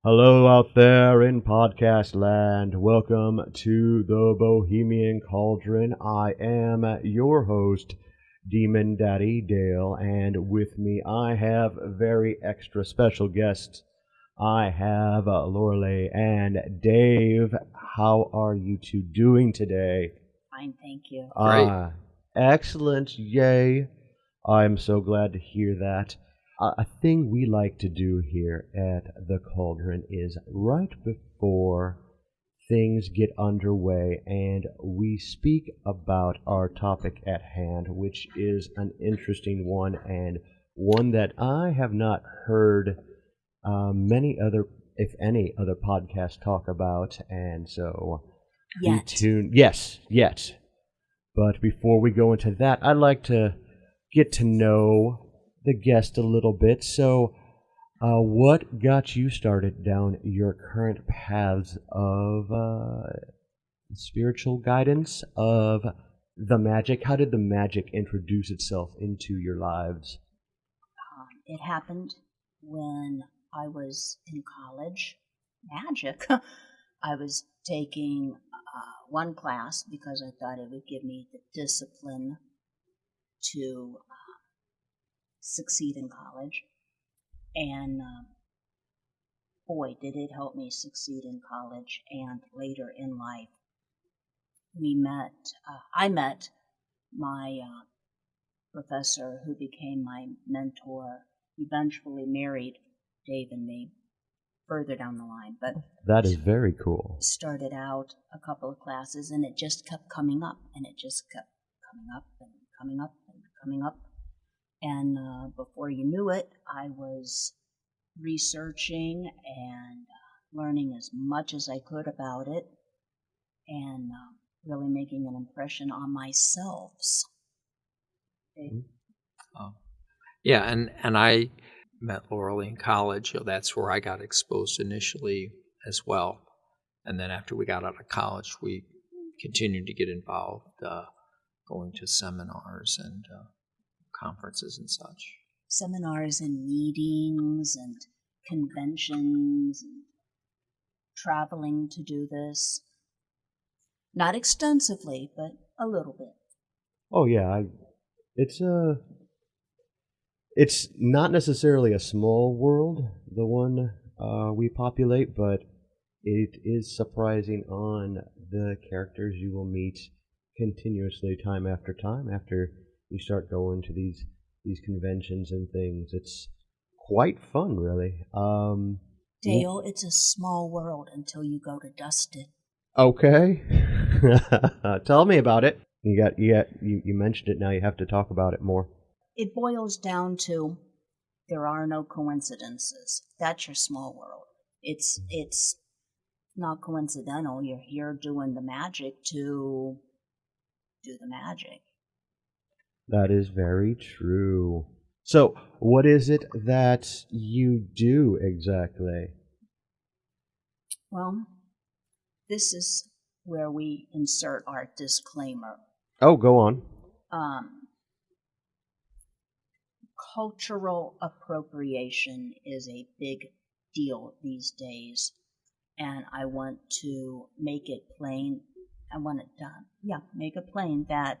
Hello out there in podcast land. Welcome to the Bohemian Cauldron. I am your host, Demon Daddy Dale, and with me I have very extra special guests. I have Lorelei and Dave. How are you two doing today? Fine, thank you. Great. Excellent. Yay. I'm so glad to hear that. A thing we like to do here at the Cauldron is right before things get underway and we speak about our topic at hand, which is an interesting one and one that I have not heard many other, if any, other podcasts talk about. And so Yes. But before we go into that, I'd like to get to know the guest a little bit. So, what got you started down your current paths of spiritual guidance, of the magic? How did the magic introduce itself into your lives? It happened when I was in college. Magic. I was taking one class because I thought it would give me the discipline to succeed in college. And boy, did it help me succeed in college and later in life. I met my professor who became my mentor, eventually married Dave and me further down the line. But that is very cool. Started out a couple of classes and it just kept coming up and it just kept coming up and coming up and coming up. And before you knew it, I was researching and learning as much as I could about it and really making an impression on myself. Yeah, and I met Lorelei in college. That's where I got exposed initially as well. And then after we got out of college, we continued to get involved, going to seminars and conferences and such. Seminars and meetings and conventions and traveling to do this. Not extensively, but a little bit. Oh yeah, it's not necessarily a small world, the one we populate, but it is surprising on the characters you will meet continuously time after you start going to these conventions and things. It's quite fun, really. Dale, it's a small world until you go to dust it. Okay. Tell me about it. You mentioned it, now you have to talk about it more. It boils down to there are no coincidences. That's your small world. It's not coincidental. You're here doing the magic to do the magic. That is very true. So, what is it that you do exactly? Well, this is where we insert our disclaimer. Oh, go on. Cultural appropriation is a big deal these days, and I want to make it plain. Make it plain that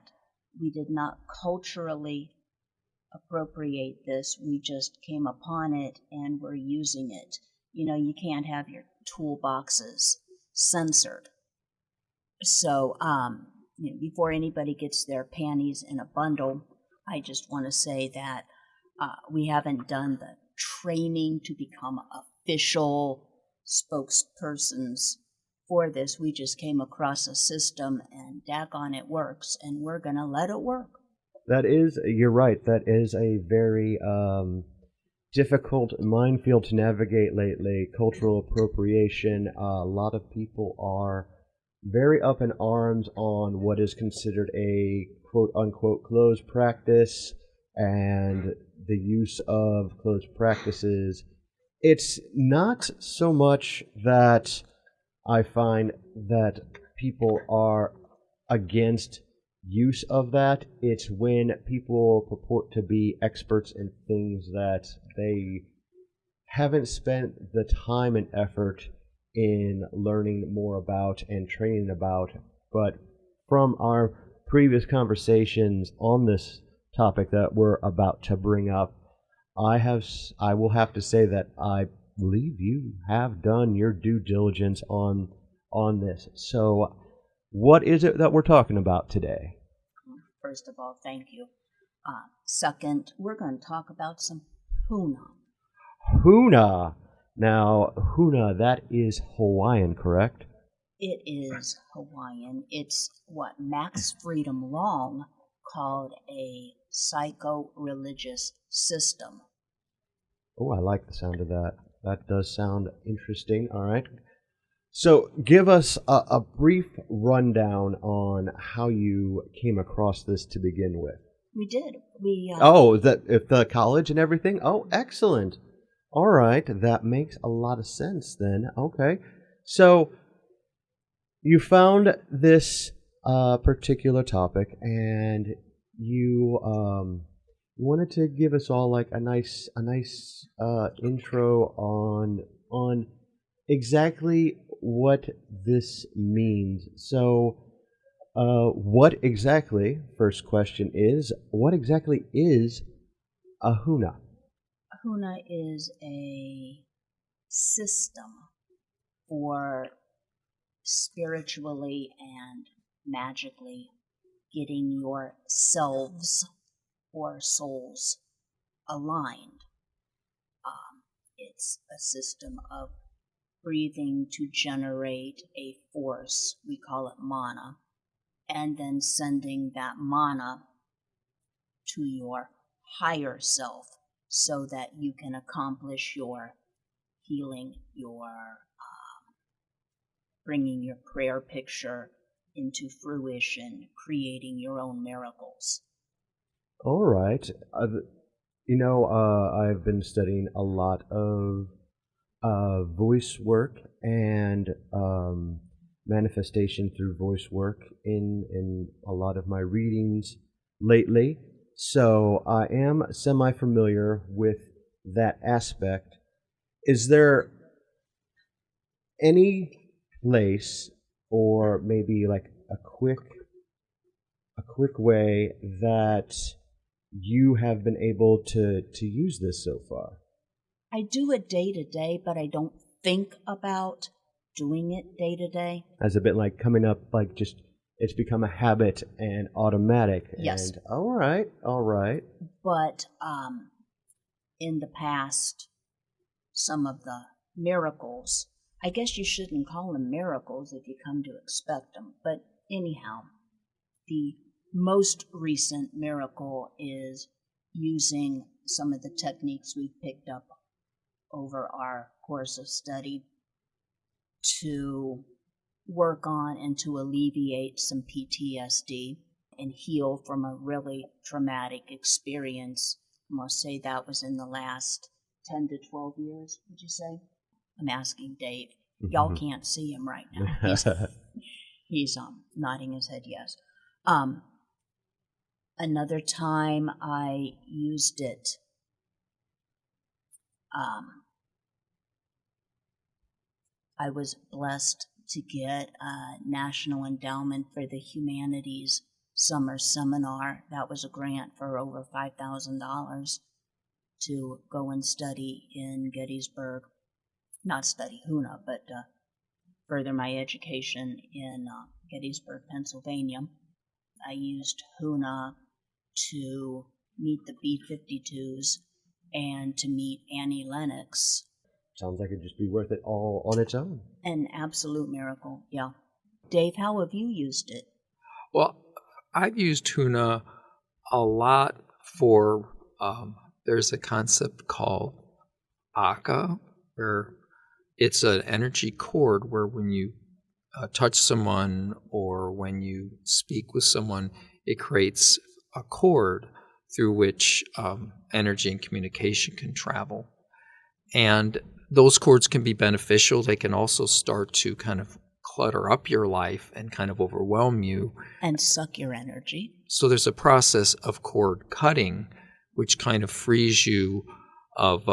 we did not culturally appropriate this. We just came upon it and we're using it. You know, you can't have your toolboxes censored. So, before anybody gets their panties in a bundle, I just want to say that we haven't done the training to become official spokespersons for this. We just came across a system and daggone it works, and we're going to let it work. You're right, that is a very difficult minefield to navigate lately. Cultural appropriation, a lot of people are very up in arms on what is considered a quote-unquote closed practice and the use of closed practices. It's not so much that I find that people are against use of that. It's when people purport to be experts in things that they haven't spent the time and effort in learning more about and training about, but from our previous conversations on this topic that we're about to bring up, I will have to say that I believe you have done your due diligence on this. So, what is it that we're talking about today? First of all, thank you. Second, we're going to talk about some Huna. Huna. Now, Huna, that is Hawaiian, correct? It is Hawaiian. It's what Max Freedom Long called a psycho-religious system. Oh, I like the sound of that. That does sound interesting. All right. So, give us a brief rundown on how you came across this to begin with. We did. If the college and everything? Oh, excellent. All right. That makes a lot of sense then. Okay. So, you found this particular topic and you wanted to give us all like a nice intro on exactly what this means. So, first question is, what exactly is a Huna? A Huna is a system for spiritually and magically getting yourselves or souls aligned. It's a system of breathing to generate a force, we call it mana, and then sending that mana to your higher self so that you can accomplish your healing, your bringing your prayer picture into fruition, creating your own miracles. All right. I've been studying a lot of voice work and manifestation through voice work in a lot of my readings lately. So I am semi-familiar with that aspect. Is there any place or maybe like a quick way that you have been able to use this so far? I do it day to day, but I don't think about doing it day to day. As a bit like coming up, like just it's become a habit and automatic. Yes. And all right. But in the past, some of the miracles, I guess you shouldn't call them miracles if you come to expect them. But anyhow, the most recent miracle is using some of the techniques we've picked up over our course of study to work on and to alleviate some PTSD and heal from a really traumatic experience. I'm going to say that was in the last 10 to 12 years, would you say? I'm asking Dave. Y'all can't see him right now. He's nodding his head yes. Another time I used it, I was blessed to get a National Endowment for the Humanities summer seminar. That was a grant for over $5,000 to go and study in Gettysburg. Not study Huna, but further my education in Gettysburg, Pennsylvania. I used Huna to meet the B-52s and to meet Annie Lennox. Sounds like it'd just be worth it all on its own. An absolute miracle, yeah. Dave, how have you used it? Well, I've used Huna a lot for, there's a concept called Aka, where it's an energy cord where when you touch someone or when you speak with someone, it creates a cord through which energy and communication can travel. And those cords can be beneficial. They can also start to kind of clutter up your life and kind of overwhelm you. And suck your energy. So there's a process of cord cutting, which kind of frees you of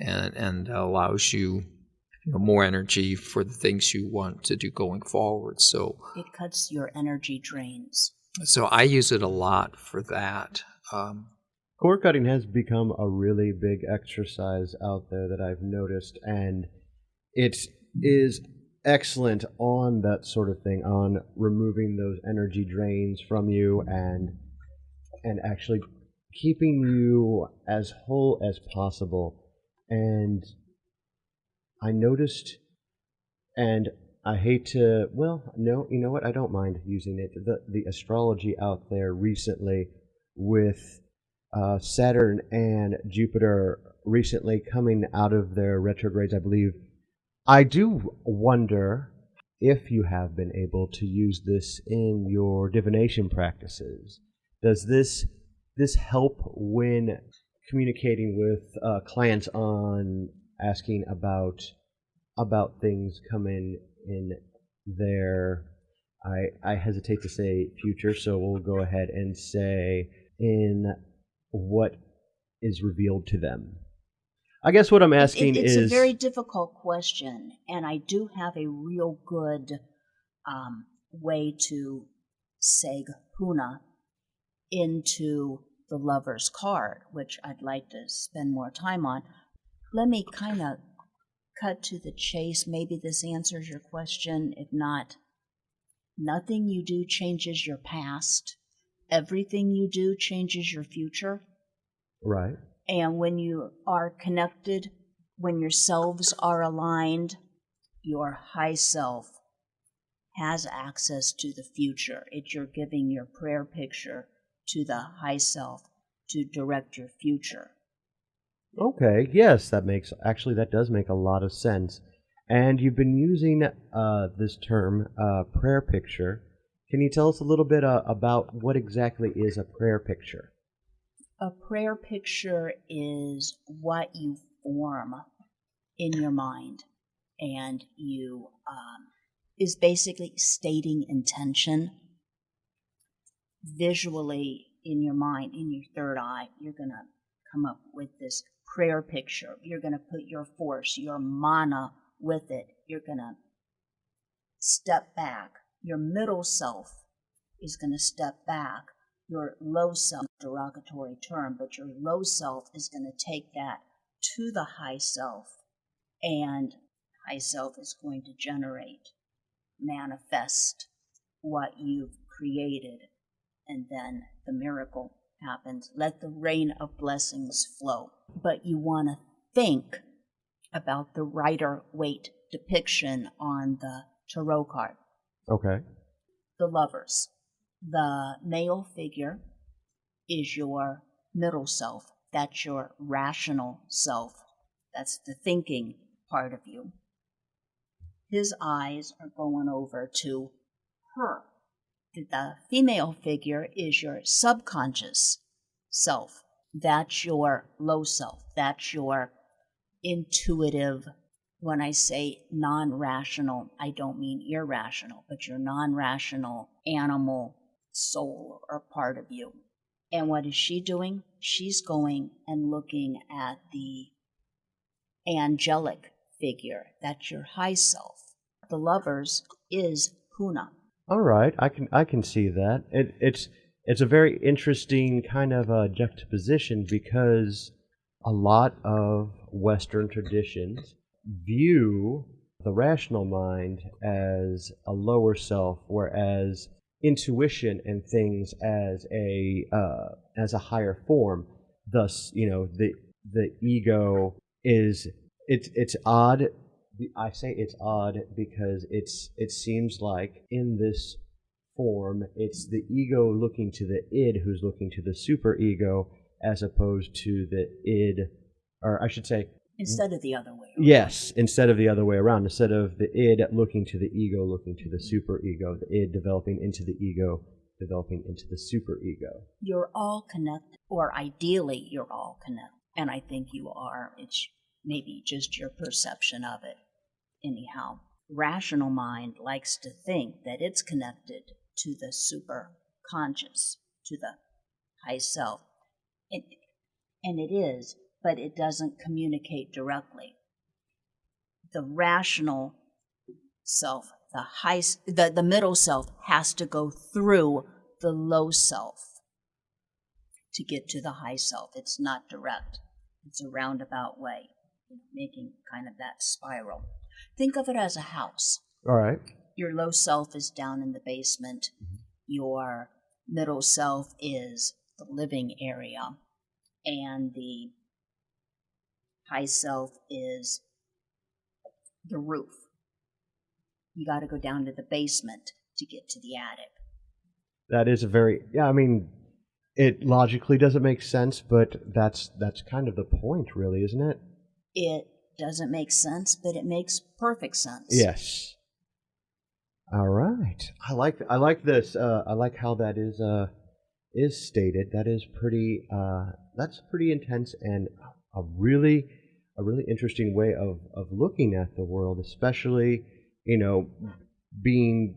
and allows you, more energy for the things you want to do going forward. So It cuts your energy drains. I use it a lot for that. Cord cutting has become a really big exercise out there that I've noticed, and it is excellent on that sort of thing, on removing those energy drains from you and actually keeping you as whole as possible. And I noticed, and I hate to, well, no, you know what? I don't mind using it. The astrology out there recently with Saturn and Jupiter recently coming out of their retrogrades, I believe. I do wonder if you have been able to use this in your divination practices. Does this help when communicating with clients on asking about things coming in their, I hesitate to say future, so we'll go ahead and say in what is revealed to them? I guess what I'm asking It's is a very difficult question, and I do have a real good way to seg Huna into the Lover's card, which I'd like to spend more time on. Let me kind of cut to the chase. Maybe this answers your question. If not, nothing you do changes your past. Everything you do changes your future. right. And when you are connected, when your selves are aligned, your high self has access to the future. You're giving your prayer picture to the high self to direct your future. Okay, yes, that does make a lot of sense. And you've been using this term, prayer picture. Can you tell us a little bit about what exactly is a prayer picture? A prayer picture is what you form in your mind, and you is basically stating intention visually in your mind, in your third eye. You're going to come up with this prayer picture. You're going to put your force, your mana with it. You're going to step back. Your middle self is going to step back. Your low self, derogatory term, but your low self is going to take that to the high self, and high self is going to generate, manifest what you've created, and then the miracle happens. Let the rain of blessings flow. But you want to think about the Rider-Waite depiction on the tarot card. Okay. The Lovers. The male figure is your middle self. That's your rational self. That's the thinking part of you. His eyes are going over to her. The female figure is your subconscious self. That's your low self. That's your intuitive. When I say non-rational, I don't mean irrational, but your non-rational animal soul or part of you. And what is she doing? She's going and looking at the angelic figure. That's your high self. The Lovers is Huna. All right, I can see that. It's a very interesting kind of juxtaposition because a lot of Western traditions view the rational mind as a lower self, whereas intuition and things as a higher form. Thus, the ego is it's odd. I say it's odd because it seems like in this form it's the ego looking to the id who's looking to the superego as opposed to the id, or I should say Instead of the other way around. yes, instead of the other way around. Instead of the id looking to the ego looking to the superego, the id developing into the ego developing into the superego. You're all connected, or ideally you're all connected. And I think you are. It's maybe just your perception of it. Anyhow, rational mind likes to think that it's connected to the super conscious, to the high self. And it is, but it doesn't communicate directly. The rational self, the middle self, has to go through the low self to get to the high self. It's not direct. It's a roundabout way, making kind of that spiral. Think of it as a house. All right. Your low self is down in the basement. Your middle self is the living area. And the high self is the roof. You got to go down to the basement to get to the attic. That is a very, yeah, I mean, it logically doesn't make sense, but that's kind of the point, really, isn't it? It doesn't make sense, but it makes perfect sense. Yes. All right. I like this. I like how that is stated. That is pretty. That's pretty intense and a really interesting way of looking at the world, especially being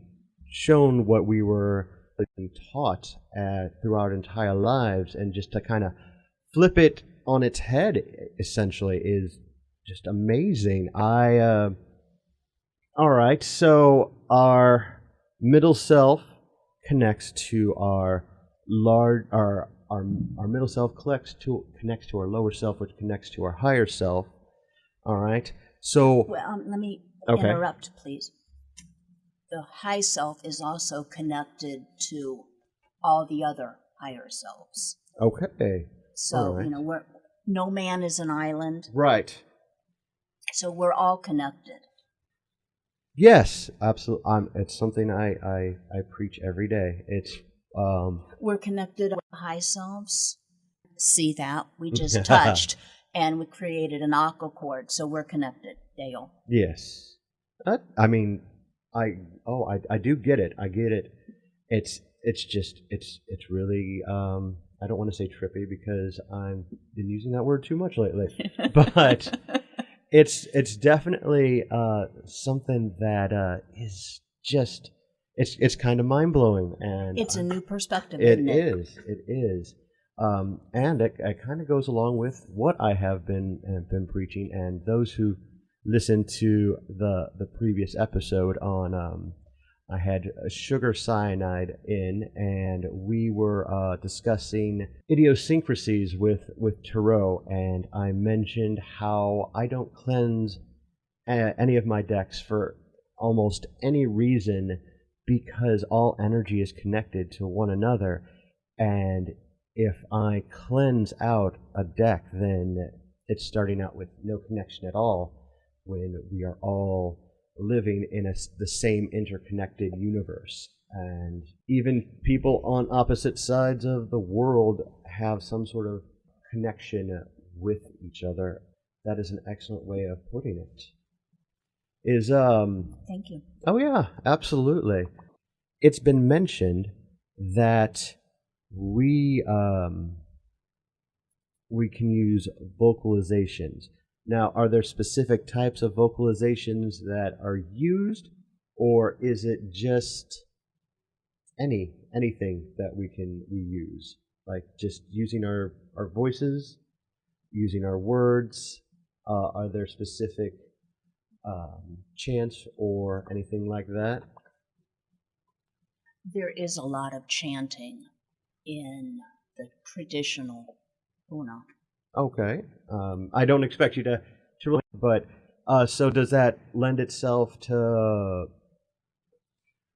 shown what we were taught through our entire lives, and just to kind of flip it on its head, essentially, is just amazing. All right, so our middle self connects to our middle self connects to our lower self, which connects to our higher self. All right, so let me interrupt, please. The high self is also connected to all the other higher selves. Okay. So, right. No man is an island. Right. So we're all connected. Yes, absolutely. It's something I preach every day. It's we're connected to high selves. See that? We just touched, and we created an aqua cord, so we're connected, Dale. Yes. I mean, I do get it. I get it. It's really I don't want to say trippy because I've been using that word too much lately, but it's definitely something that is just it's kind of mind blowing, and it's a new perspective. It is, and it kind of goes along with what I have been preaching, and those who listened to the previous episode on I had sugar cyanide in, and we were discussing idiosyncrasies with tarot, and I mentioned how I don't cleanse any of my decks for almost any reason, because all energy is connected to one another, and if I cleanse out a deck, then it's starting out with no connection at all, when we are all living in the same interconnected universe. And even people on opposite sides of the world have some sort of connection with each other. That is an excellent way of putting it. Thank you. Oh yeah, absolutely. It's been mentioned that we can use vocalizations. Now, are there specific types of vocalizations that are used, or is it just anything that we use? Like just using our voices, using our words? Are there specific chants or anything like that? There is a lot of chanting in the traditional Huna. Okay. I don't expect you to really, but so does that lend itself to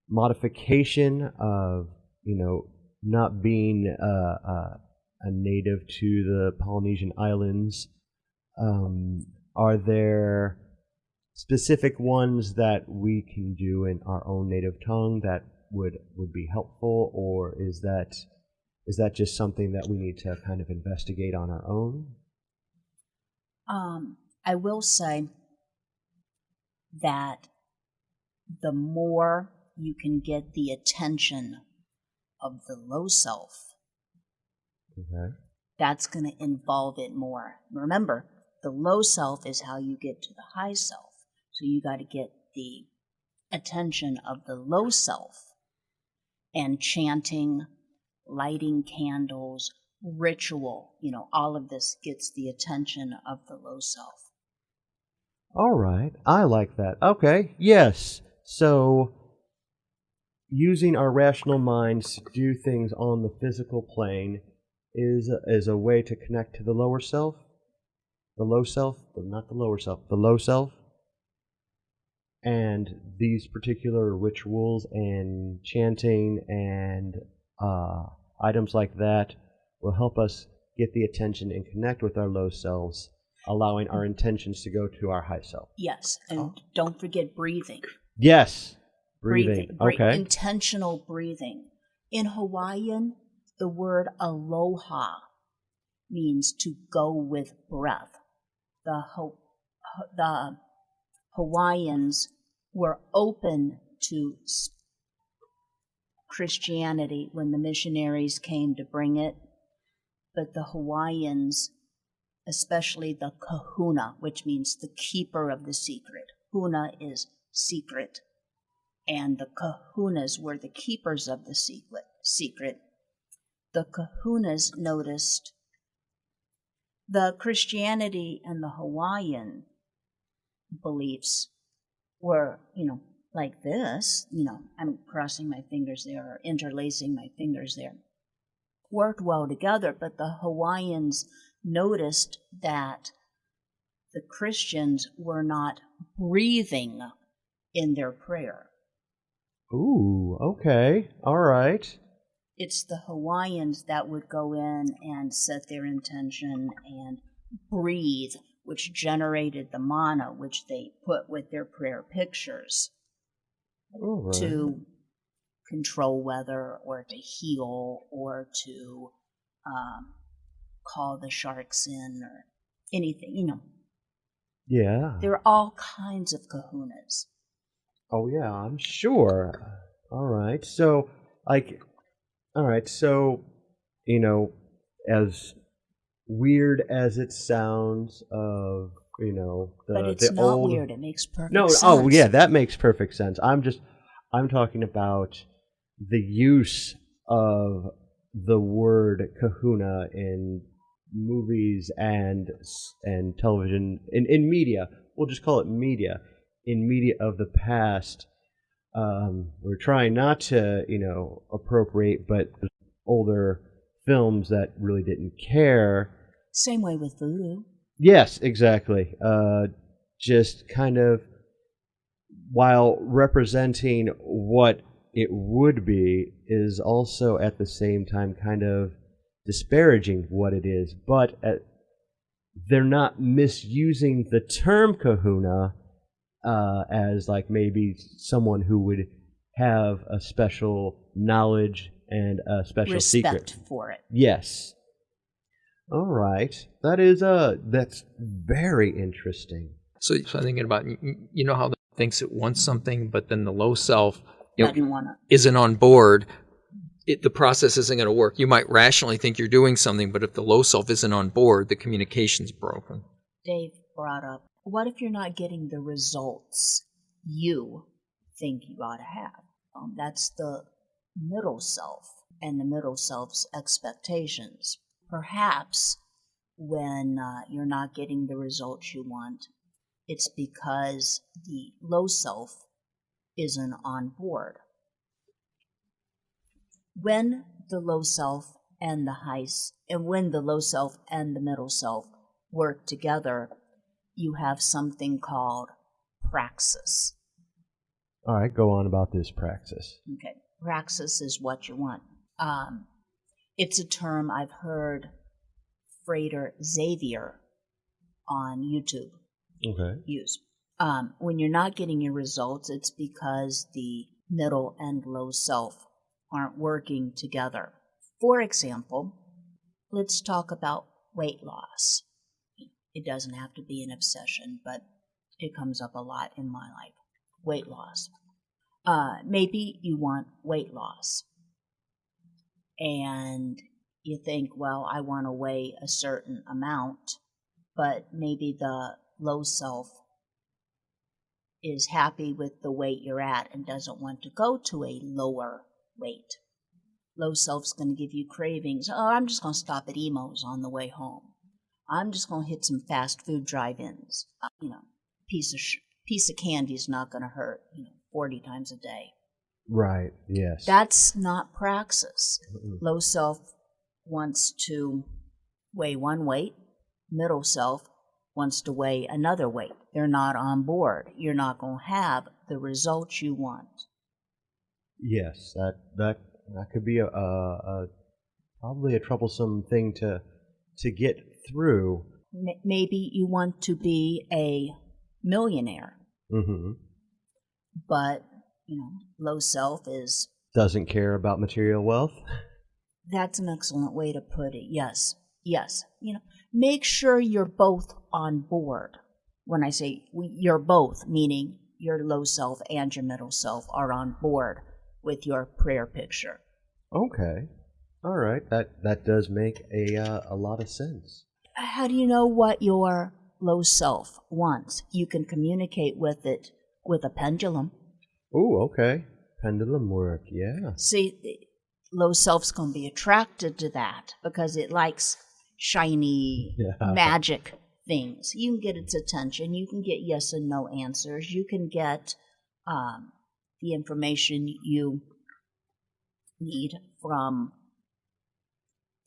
modification of, not being a native to the Polynesian islands? Are there specific ones that we can do in our own native tongue that would be helpful, or is that just something that we need to kind of investigate on our own? I will say that the more you can get the attention of the low self, Okay. that's going to involve it more. Remember, the low self is how you get to the high self. So you got to get the attention of the low self, and chanting, lighting candles, ritual, all of this gets the attention of the low self. All right. I like that. Okay. Yes. So using our rational minds to do things on the physical plane is a way to connect to the lower self, the low self, but not the lower self, the low self. And these particular rituals and chanting and items like that will help us get the attention and connect with our low selves, allowing our intentions to go to our high self. Yes, and don't forget breathing. Yes, breathing. Okay. Intentional breathing. In Hawaiian, the word aloha means to go with breath. The Hawaiians were open to Christianity when the missionaries came to bring it, but the Hawaiians, especially the kahuna, which means the keeper of the secret. Huna is secret, and the kahunas were the keepers of the secret. The kahunas noticed the Christianity and the Hawaiian beliefs were, like this, I'm crossing my fingers there or interlacing my fingers there, worked well together, but the Hawaiians noticed that the Christians were not breathing in their prayer. Ooh, okay. All right. It's the Hawaiians that would go in and set their intention and breathe, which generated the mana, which they put with their prayer pictures to control weather or to heal or to call the sharks in or anything, Yeah. There are all kinds of kahunas. Oh, yeah, I'm sure. All right. So, as weird as it sounds of, But it's the not old... weird. It makes perfect No, sense. oh, yeah, that makes perfect sense. I'm talking about the use of the word kahuna in movies and television, in media. We'll just call it media. In media of the past, we're trying not to, appropriate, but older films that really didn't care. Same way with voodoo. Yes, exactly. Just kind of, while representing what it would be, is also at the same time kind of disparaging what it is. But they're not misusing the term kahuna as like maybe someone who would have a special knowledge and a special Respect secret for it. Yes. All right. That's very interesting. So I'm thinking about, how the thinks it wants something, but then the low self isn't on board. The process isn't going to work. You might rationally think you're doing something, but if the low self isn't on board, the communication's broken. Dave brought up, what if you're not getting the results you think you ought to have? That's the middle self and the middle self's expectations. Perhaps when you're not getting the results you want, it's because the low self isn't on board. When the low self and when the low self and the middle self work together, you have something called praxis. All right, go on about this praxis. Okay, praxis is what you want. It's a term I've heard Frater Xavier on YouTube use. When you're not getting your results, it's because the middle and low self aren't working together. For example, let's talk about weight loss. It doesn't have to be an obsession, but it comes up a lot in my life. Weight loss. Maybe you want weight loss. And you think, well, I want to weigh a certain amount, but maybe the low self is happy with the weight you're at and doesn't want to go to a lower weight. Low self's going to give you cravings. Oh, I'm just going to stop at Emo's on the way home. I'm just going to hit some fast food drive-ins. Piece of candy's not going to hurt, 40 times a day. Right, yes. That's not praxis. Mm-mm. Low self wants to weigh one weight. Middle self wants to weigh another weight. They're not on board. You're not going to have the results you want. Yes, that could be a probably a troublesome thing to get through. Maybe you want to be a millionaire, Mm-hmm. but low self Doesn't care about material wealth. that's an excellent way to put it. Yes. Make sure you're both on board. When I say you're both, meaning your low self and your middle self are on board with your prayer picture. Okay. All right. That does make a lot of sense. How do you know what your low self wants? You can communicate with it with a pendulum. Ooh, okay. Pendulum work, yeah. See, low self's going to be attracted to that because it likes shiny magic things. You can get its attention. You can get yes and no answers. You can get the information you need from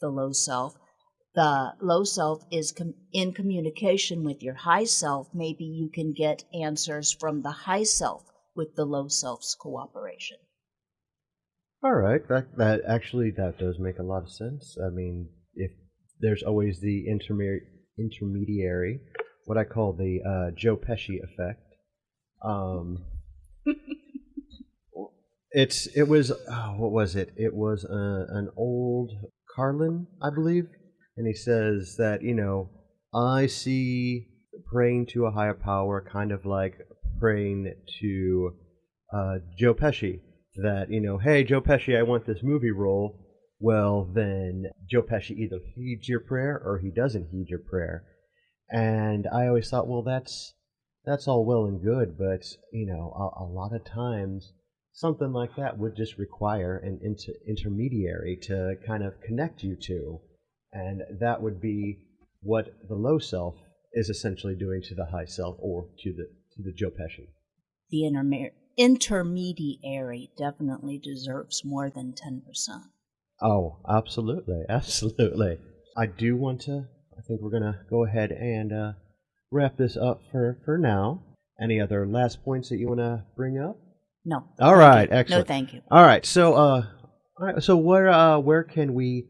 the low self. The low self is in communication with your high self. Maybe you can get answers from the high self with the low self's cooperation. All right. That does make a lot of sense. I mean, if there's always the intermediary, what I call the Joe Pesci effect. It was what was it? It was an old Carlin, I believe, and he says that I see praying to a higher power kind of like praying to Joe Pesci. That hey Joe Pesci, I want this movie role. Well, then Joe Pesci either heeds your prayer or he doesn't heed your prayer. And I always thought, well, that's all well and good, but a lot of times something like that would just require an intermediary to kind of connect you to, and that would be what the low self is essentially doing to the high self or to the Joe Pesci. The intermediary definitely deserves more than 10%. Oh, absolutely, absolutely. I think we're gonna go ahead and wrap this up for now. Any other last points that you want to bring up? No. All right, you. excellent. No, thank you. All right, so so where can we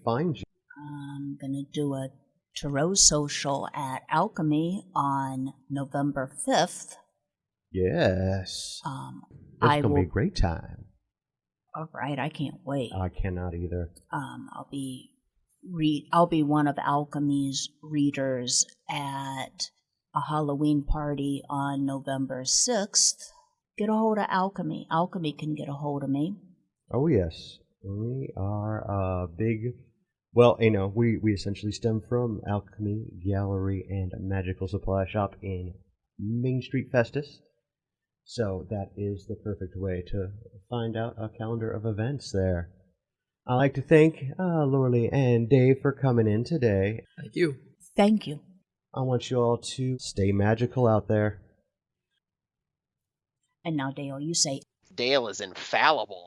find you? I'm gonna do a tarot social at Alchemy on November 5th. Yes. It's gonna be a great time. All right, I can't wait. I cannot either. I'll be one of Alchemy's readers at a Halloween party on November 6th. Get a hold of Alchemy. Alchemy can get a hold of me. Oh yes, we are big. Well, we essentially stem from Alchemy Gallery and Magical Supply Shop in Main Street, Festus. So that is the perfect way to find out a calendar of events there. I'd like to thank Lorelei and Dave for coming in today. Thank you. Thank you. I want you all to stay magical out there. And now, Dale, you say. Dale is infallible.